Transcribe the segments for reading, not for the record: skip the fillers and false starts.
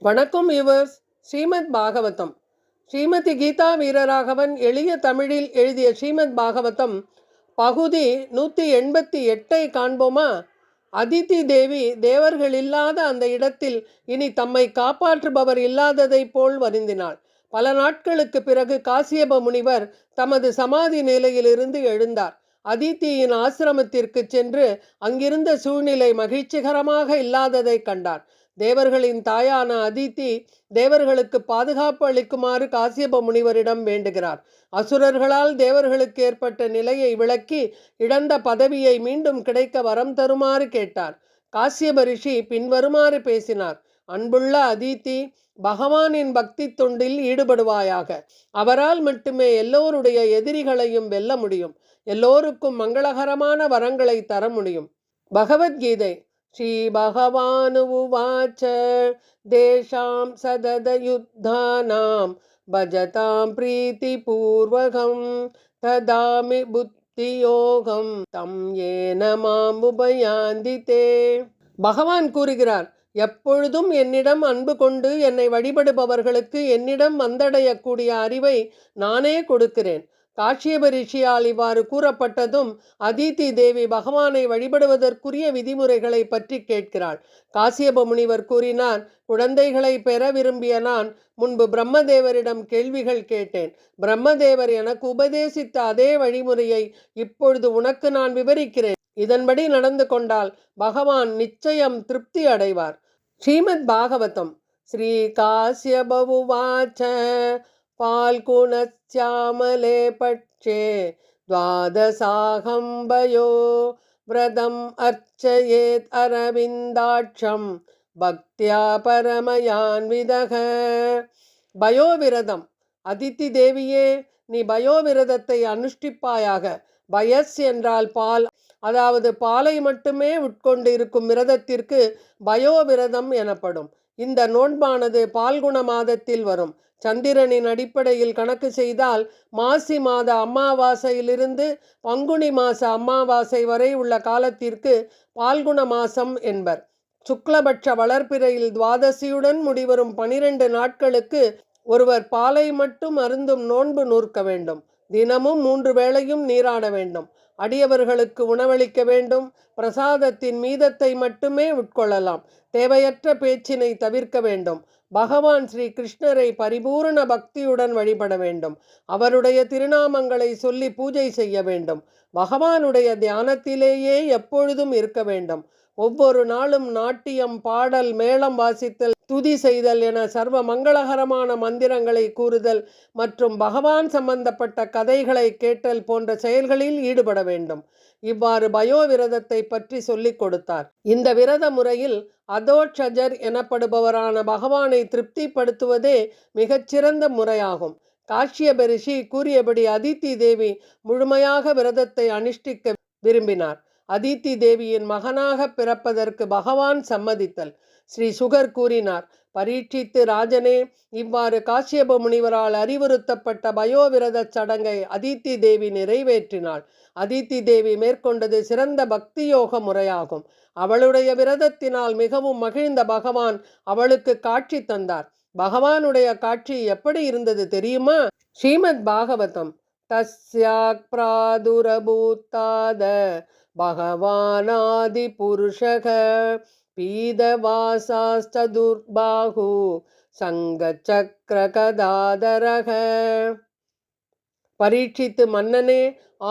வணக்கம் வியூவர்ஸ். ஸ்ரீமத் பாகவதம். ஸ்ரீமதி கீதா வீரராகவன் எளிய தமிழில் எழுதிய ஸ்ரீமத் பாகவதம் பகுதி 188 காண்போமா? அதிதி தேவி தேவர்கள் இல்லாத அந்த இடத்தில் இனி தம்மை காப்பாற்றுபவர் இல்லாததைப் போல் வருந்தினாள். பல நாட்களுக்கு பிறகு காசியப முனிவர் தமது சமாதி நிலையிலிருந்து எழுந்தார். அதித்தியின் ஆசிரமத்திற்கு சென்று அங்கிருந்த சூழ்நிலை மகிழ்ச்சிகரமாக இல்லாததை கண்டார். தேவர்களின் தாயான அதித்தி தேவர்களுக்கு பாதுகாப்பு அளிக்குமாறு காசியப முனிவரிடம் வேண்டுகிறார். அசுரர்களால் தேவர்களுக்கு ஏற்பட்ட நிலையை விளக்கி இழந்த பதவியை மீண்டும் கிடைக்க வரம் தருமாறு கேட்டார். காசியப ரிஷி பின்வருமாறு பேசினார். அன்புள்ள அதித்தி, பகவானின் பக்தி தொண்டில் ஈடுபடுவாயாக. அவரால் மட்டுமே எல்லோருடைய எதிரிகளையும் வெல்ல முடியும். எல்லோருக்கும் மங்களகரமான வரங்களை தர முடியும். பகவத்கீதை. ஸ்ரீ பகவானுவாச்ச தேஷாம் சததயுத்தானாம் பஜதாம் பிரீதி பூர்வகம் ததாமி புத்தியோகம் தம் ஏன மாம் உபயாந்தி தே. பகவான் கூறுகிறார், எப்பொழுதும் என்னிடம் அன்பு கொண்டு என்னை வழிபடுபவர்களுக்கு என்னிடம் வந்தடையக்கூடிய அறிவை நானே கொடுக்கிறேன். காஷ்யப ரிஷியால் இவ்வாறு கூறப்பட்டதும் அதிதி தேவி பகவானை வழிபடுவதற்குரிய விதிமுறைகளை பற்றி கேட்கிறாள். காசியப முனிவர் கூறினார், குழந்தைகளை பெற விரும்பிய நான் முன்பு பிரம்மதேவரிடம் கேள்விகள் கேட்டேன். பிரம்மதேவர் எனக்கு உபதேசித்த அதே வழிமுறையை இப்பொழுது உனக்கு நான் விவரிக்கிறேன். இதன்படி நடந்து கொண்டால் பகவான் நிச்சயம் திருப்தி அடைவார். ஸ்ரீமத் பாகவதம். ஸ்ரீ காசியபவுவாச்ச பால்குணச்யாமலே பட்சே துவாதசாகம்பயோ விரதம் அர்ச்சயேத் அரவிந்தாட்சம் பக்தியா பரமயான்விதக. பயோவிரதம். அதித்தி தேவியே, நீ பயோவிரதத்தை அனுஷ்டிப்பாயாக. பயஸ் என்றால் பால், அதாவது பாலை மட்டுமே உட்கொண்டு இருக்கும் விரதத்திற்கு பயோவிரதம் எனப்படும். இந்த நோன்பானது பால்குண மாதத்தில் வரும். சந்திரனின் அடிப்படையில் கணக்கு செய்தால் மாசி மாத அமாவாசையிலிருந்து பங்குனி மாச அமாவாசை வரை உள்ள காலத்திற்கு பால்குண மாசம் என்பர். சுக்லபட்ச வளர்பிறையில் துவாதசியுடன் முடிவரும் 12 நாட்களுக்கு ஒருவர் பாலை மட்டும் அருந்தும் நோன்பு நூற்க வேண்டும். தினமும் 3 வேளையும் நீராட வேண்டும். அடியவர்களுக்கு உணவளிக்க வேண்டும். பிரசாதத்தின் மீதத்தை மட்டுமே உட்கொள்ளலாம். தேவையற்ற பேச்சினை தவிர்க்க வேண்டும். பகவான் ஸ்ரீ கிருஷ்ணரை பரிபூரண பக்தியுடன் வழிபட வேண்டும். அவருடைய திருநாமங்களை சொல்லி பூஜை செய்ய வேண்டும். பகவானுடைய தியானத்திலேயே எப்பொழுதும் இருக்க வேண்டும். ஒவ்வொரு நாளும் நாட்டியம், பாடல், மேளம் வாசித்தல், துதி செய்தல் என சர்வ மங்களகரமான மந்திரங்களை கூறுதல் மற்றும் பகவான் சம்பந்தப்பட்ட கதைகளை கேட்டல் போன்ற செயல்களில் ஈடுபட வேண்டும். இவ்வாறு பயோவிரதத்தை பற்றி சொல்லிக் கொடுத்தார். இந்த விரத முறையில் அதோட்சஜர் எனப்படுபவரான பகவானை திருப்திப்படுத்துவதே மிகச்சிறந்த முறையாகும். காஷ்யப ரிஷி கூறியபடி அதித்தி தேவி முழுமையாக விரதத்தை அனுஷ்டிக்க விரும்பினார். அதித்தி தேவியின் மகனாக பிறப்பதற்கு பகவான் சம்மதித்தல். ஸ்ரீ சுகர் கூறினார், பரீட்சித்து ராஜனே, இவ்வாறு காஷ்யப முனிவரால் அறிவுறுத்தப்பட்ட பயோவிரத சடங்கை அதித்தி தேவி நிறைவேற்றினாள். அதித்தி தேவி மேற்கொண்டது சிறந்த பக்தி யோக முறையாகும். அவளுடைய விரதத்தினால் மிகவும் மகிழ்ந்த பகவான் அவளுக்கு காட்சி தந்தார். பகவானுடைய காட்சி எப்படி இருந்தது தெரியுமா? ஸ்ரீமத் பாகவதம். தஸ்யாக் பிராதுரபூத்தாத பகவானாதி புருஷக பீதவாசாஸ்ததுர்பாஹு சங்கச்சக்ர கதாதரக. பரீட்சித்து மன்னனே,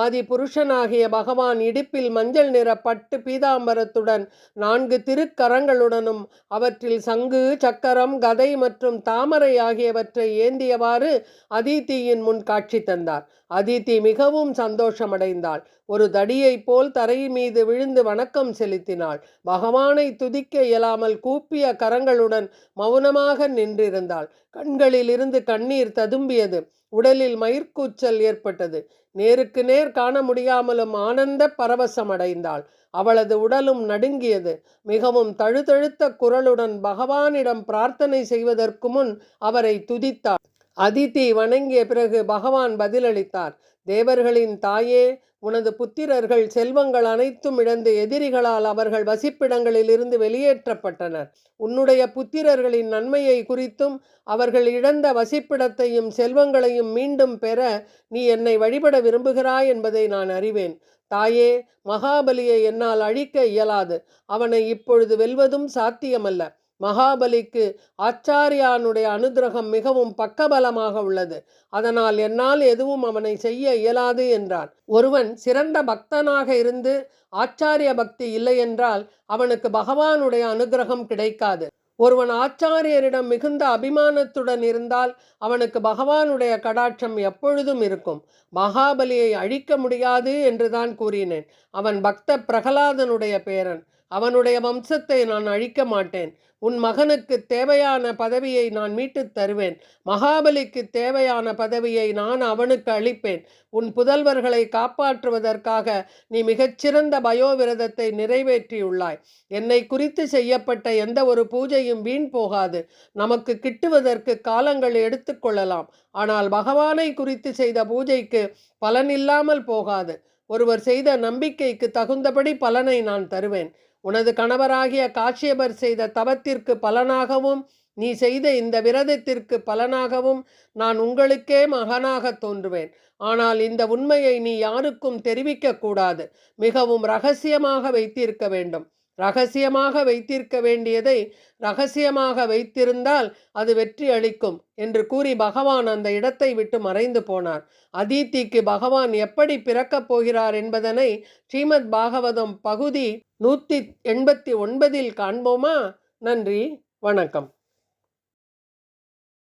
ஆதி புருஷனாகிய பகவான் இடுப்பில் மஞ்சள் நிற பட்டு பீதாம்பரத்துடன் 4 திருக்கரங்களுடனும் அவற்றில் சங்கு, சக்கரம், கதை மற்றும் தாமரை ஆகியவற்றை ஏந்தியவாறு அதித்தியின் முன் காட்சி தந்தார். அதித்தி மிகவும் சந்தோஷமடைந்தாள். ஒரு தடியை போல் தரை மீது விழுந்து வணக்கம் செலுத்தினாள். பகவானை துதிக்க இயலாமல் கூப்பிய கரங்களுடன் மௌனமாக நின்றிருந்தாள். கண்களில் இருந்து கண்ணீர் ததும்பியது. உடலில் மயிர்கூச்சல் ஏற்பட்டது. நேருக்கு நேர் காண முடியாமலும் ஆனந்த பரவசம் அடைந்தாள். அவளது உடலும் நடுங்கியது. மிகவும் தழுதழுத்த குரலுடன் பகவானிடம் பிரார்த்தனை செய்வதற்கு முன் அவரை துதித்தாள். அதித்தி வணங்கிய பிறகு பகவான் பதிலளித்தார். தேவர்களின் தாயே, உனது புத்திரர்கள் செல்வங்கள் அனைத்தும் இழந்து எதிரிகளால் அவர்கள் வசிப்பிடங்களிலிருந்து வெளியேற்றப்பட்டனர். உன்னுடைய புத்திரர்களின் நன்மையை குறித்தும் அவர்கள் இழந்த வசிப்பிடத்தையும் செல்வங்களையும் மீண்டும் பெற நீ என்னை வழிபட விரும்புகிறாய் என்பதை நான் அறிவேன். தாயே, மகாபலியை என்னால் அழிக்க இயலாது. அவனை இப்பொழுது வெல்வதும் சாத்தியமல்ல. மகாபலிக்கு ஆச்சாரியானுடைய அனுக்கிரகம் மிகவும் பக்கபலமாக உள்ளது. அதனால் என்னால் எதுவும் அவனை செய்ய இயலாது என்றார். ஒருவன் சிறந்த பக்தனாக இருந்து ஆச்சாரிய பக்தி இல்லை என்றால் அவனுக்கு பகவானுடைய அனுக்கிரகம் கிடைக்காது. ஒருவன் ஆச்சாரியரிடம் மிகுந்த அபிமானத்துடன் இருந்தால் அவனுக்கு பகவானுடைய கடாட்சம் எப்பொழுதும் இருக்கும். மகாபலியை அழிக்க முடியாது என்றுதான் கூறினேன். அவன் பக்த பிரகலாதனுடைய பேரன். அவனுடைய வம்சத்தை நான் அழிக்க மாட்டேன். உன் மகனுக்கு தேவையான பதவியை நான் மீட்டுத் தருவேன். மகாபலிக்கு தேவையான பதவியை நான் அவனுக்கு அளிப்பேன். உன் புதல்வர்களை காப்பாற்றுவதற்காக நீ மிகச்சிறந்த பயோவிரதத்தை நிறைவேற்றியுள்ளாய். என்னை குறித்து செய்யப்பட்ட எந்த ஒரு பூஜையும் வீண் போகாது. நமக்கு கிட்டுவதற்கு காலங்கள் எடுத்துக்கொள்ளலாம். ஆனால் பகவானை குறித்து செய்த பூஜைக்கு பலனில்லாமல் போகாது. ஒருவர் செய்த நம்பிக்கைக்கு தகுந்தபடி பலனை நான் தருவேன். உனது கணவராகிய காஷ்யபர் செய்த தவத்திற்கு பலனாகவும் நீ செய்த இந்த விரதத்திற்கு பலனாகவும் நான் உங்களுக்கே மகனாக தோன்றுவேன். ஆனால் இந்த உண்மையை நீ யாருக்கும் தெரிவிக்க கூடாது. மிகவும் இரகசியமாக வைத்திருக்க வேண்டும். இரகசியமாக வைத்திருக்க வேண்டியதை இரகசியமாக வைத்திருந்தால் அது வெற்றி அளிக்கும் என்று கூறி பகவான் அந்த இடத்தை விட்டு மறைந்து போனார். அதித்திக்கு பகவான் எப்படி பிறக்கப் போகிறார் என்பதனை ஸ்ரீமத் பாகவதம் பகுதி 189 காண்போமா? நன்றி, வணக்கம்.